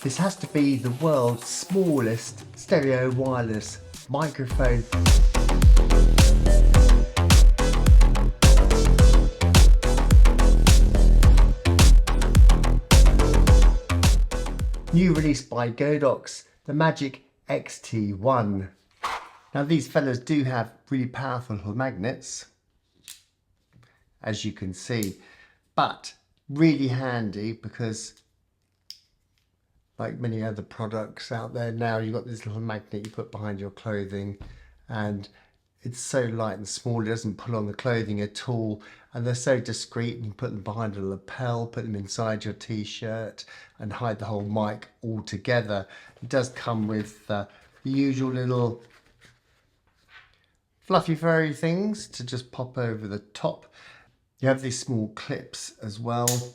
This has to be the world's smallest stereo wireless microphone. New release by GODOX, the Magic XT1. Now these fellas do have really powerful little magnets, as you can see, but really handy because like many other products out there now, you've got this little magnet you put behind your clothing and it's so light and small, it doesn't pull on the clothing at all, and they're so discreet. You can put them behind a lapel, put them inside your t-shirt and hide the whole mic all together. It does come with the usual little fluffy furry things to just pop over the top. You have these small clips as well, so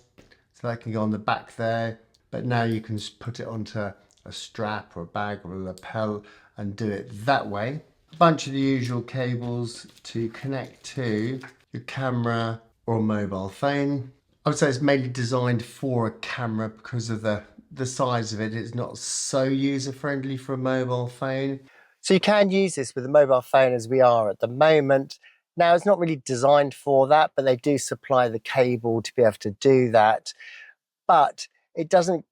that can go on the back there, but now you can just put it onto a strap or a bag or a lapel and do it that way. A bunch of the usual cables to connect to your camera or mobile phone. I would say it's mainly designed for a camera because of the size of it. It's not so user-friendly for a mobile phone. So you can use this with a mobile phone as we are at the moment. Now it's not really designed for that, but they do supply the cable to be able to do that. But it doesn't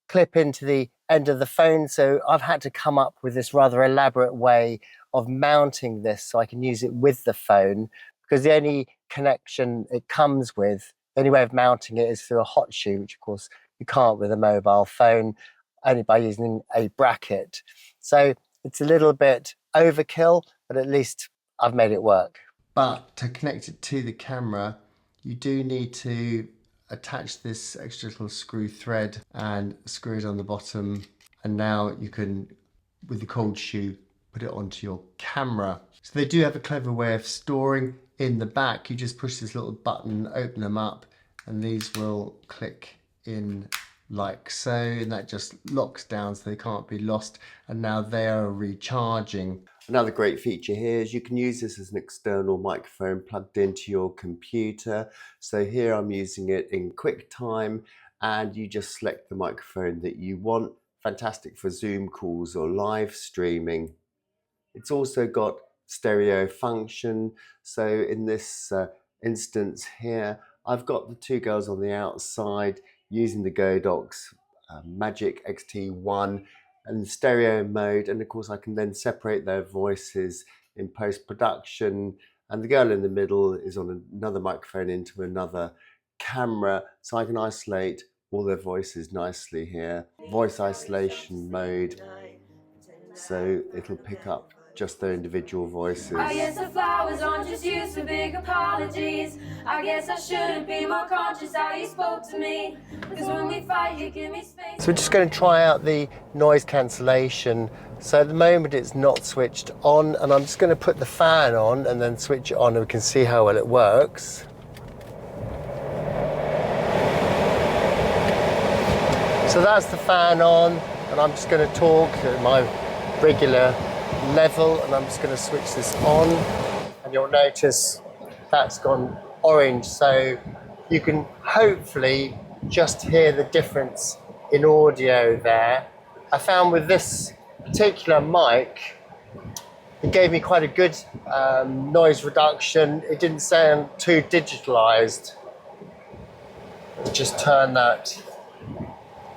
clip into the end of the phone, so I've had to come up with this rather elaborate way of mounting this so I can use it with the phone, because the only connection it comes with, the only way of mounting it is through a hot shoe, which of course you can't with a mobile phone, only by using a bracket. So it's a little bit overkill, but at least I've made it work. But to connect it to the camera, you do need to attach this extra little screw thread and screw it on the bottom, and now you can, with the cold shoe, put it onto your camera. So they do have a clever way of storing in the back. You just push this little button, open them up, and these will click in like so, and that just locks down so they can't be lost, and now they are recharging. Another great feature here is you can use this as an external microphone plugged into your computer. So here I'm using it in QuickTime, and you just select the microphone that you want. Fantastic for Zoom calls or live streaming. It's also got stereo function. So in this instance here, I've got the two girls on the outside using the GODOX Magic XT1 and stereo mode, and of course I can then separate their voices in post-production, and the girl in the middle is on another microphone into another camera, so I can isolate all their voices nicely here. Voice isolation mode, so it'll pick up just their individual voices. I guess the flowers aren't just used for big apologies. I guess I shouldn't be more conscious how you spoke to me. Because when we fight, you give me space. So we're just going to try out the noise cancellation. So at the moment it's not switched on, and I'm just going to put the fan on and then switch it on, and we can see how well it works. So that's the fan on, and I'm just going to talk at my regular level, and I'm just going to switch this on, and you'll notice that's gone orange, so you can hopefully just hear the difference in audio there. I found with this particular mic, it gave me quite a good noise reduction. It didn't sound too digitalized. Just turn that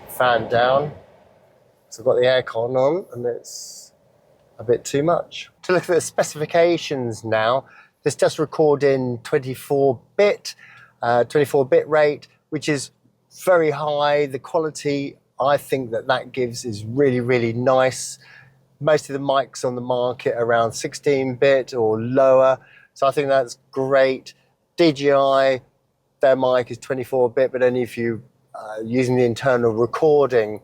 fan down. So I've got the aircon on, and it's a bit too much. To look at the specifications now, this does record in 24-bit rate, which is very high. The quality I think that gives is really, really nice. Most of the mics on the market are around 16-bit or lower, so I think that's great. DJI, their mic is 24-bit, but only if you using the internal recording,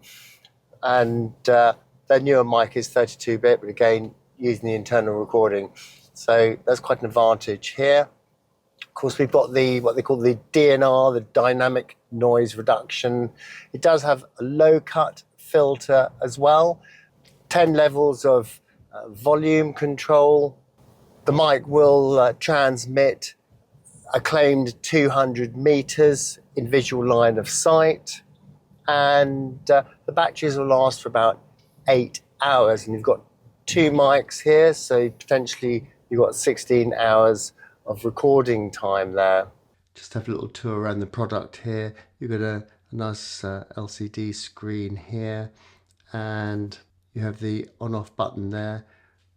and their newer mic is 32-bit, but again, using the internal recording. So that's quite an advantage here. Of course, we've got what they call the DNR, the dynamic noise reduction. It does have a low cut filter as well. 10 levels of volume control. The mic will transmit a claimed 200 meters in visual line of sight. And the the batteries will last for about 8 hours, and you've got 2 mics here, so potentially you've got 16 hours of recording time there. Just have a little tour around the product here. You've got a nice LCD screen here, and you have the on-off button there.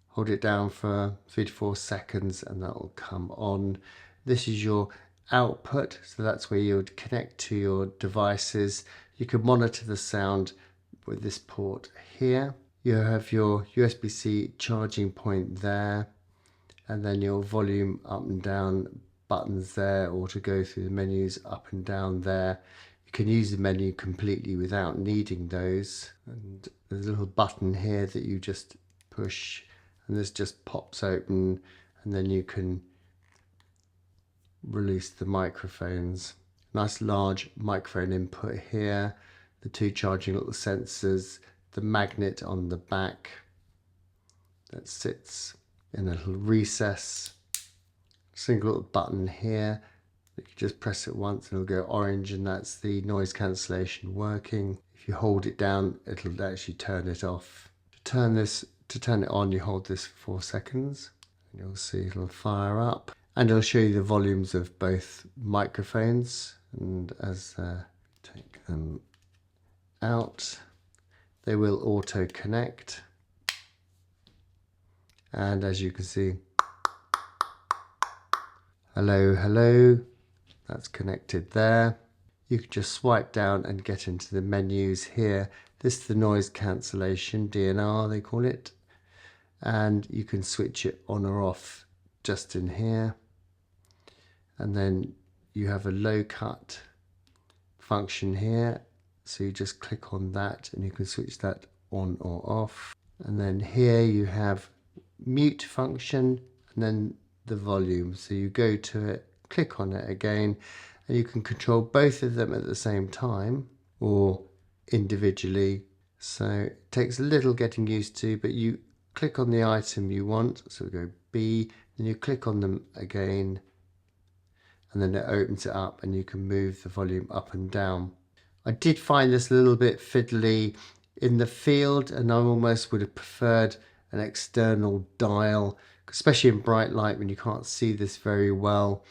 Hold it down for 3 to 4 seconds and that will come on. This is your output, so that's where you would connect to your devices. You can monitor the sound with this port here. You have your USB-C charging point there, and then your volume up and down buttons there, or to go through the menus up and down there. You can use the menu completely without needing those, and there's a little button here that you just push and this just pops open, and then you can release the microphones. Nice large microphone input here, the 2 charging little sensors, the magnet on the back that sits in a little recess, single little button here that you just press it once and it'll go orange, and that's the noise cancellation working. If you hold it down, it'll actually turn it off. To turn it on, you hold this for 4 seconds and you'll see it'll fire up, and it'll show you the volumes of both microphones. And as take them out, they will auto connect, and as you can see, hello, hello, that's connected there. You can just swipe down and get into the menus here. This is the noise cancellation, DNR they call it, and you can switch it on or off just in here. And then you have a low cut function here, so you just click on that and you can switch that on or off. And then here you have mute function and then the volume, so you go to it, click on it again, and you can control both of them at the same time or individually. So it takes a little getting used to, but you click on the item you want, so we go B, then you click on them again, and then it opens it up and you can move the volume up and down. I did find this a little bit fiddly in the field, and I almost would have preferred an external dial, especially in bright light when you can't see this very well.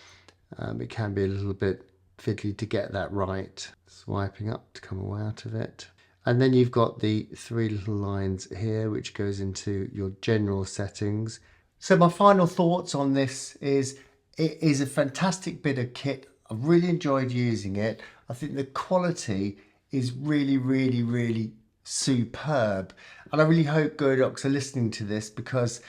It can be a little bit fiddly to get that right. Swiping up to come away out of it. And then you've got the 3 little lines here, which goes into your general settings. So my final thoughts on this is, it is a fantastic bit of kit. I've really enjoyed using it. I think the quality is really, really, really superb. And I really hope GODOX are listening to this, because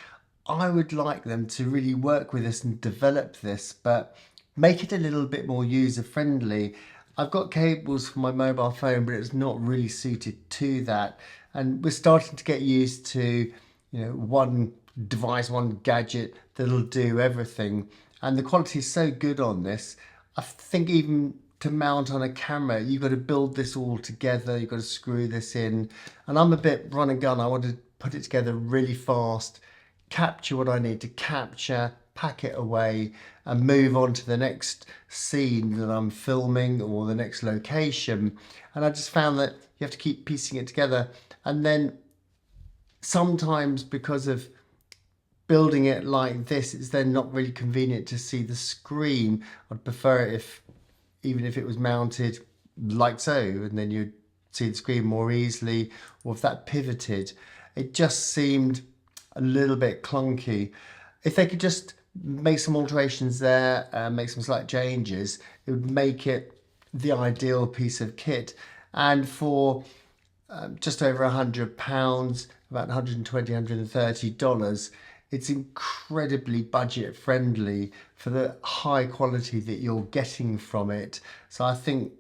I would like them to really work with us and develop this, but make it a little bit more user friendly. I've got cables for my mobile phone, but it's not really suited to that. And we're starting to get used to, one device, one gadget that'll do everything. And the quality is so good on this. I think even to mount on a camera, you've got to build this all together. You've got to screw this in. And I'm a bit run and gun. I want to put it together really fast, capture what I need to capture, pack it away, and move on to the next scene that I'm filming or the next location. And I just found that you have to keep piecing it together. And then sometimes, because of building it like this, it's then not really convenient to see the screen. I'd prefer it even if it was mounted like so, and then you'd see the screen more easily, or if that pivoted. It just seemed a little bit clunky. If they could just make some alterations there, make some slight changes, it would make it the ideal piece of kit. And for just over £100, about $120, $130, it's incredibly budget friendly for the high quality that you're getting from it. So I think,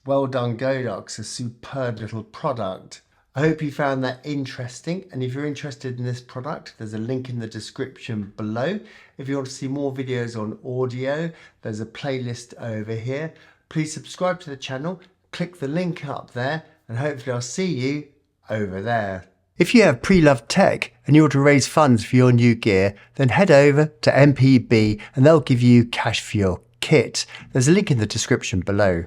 well done GODOX, a superb little product. I hope you found that interesting, and if you're interested in this product, there's a link in the description below. If you want to see more videos on audio, there's a playlist over here. Please subscribe to the channel, click the link up there, and hopefully I'll see you over there. If you have pre-loved tech and you want to raise funds for your new gear, then head over to MPB and they'll give you cash for your kit. There's a link in the description below.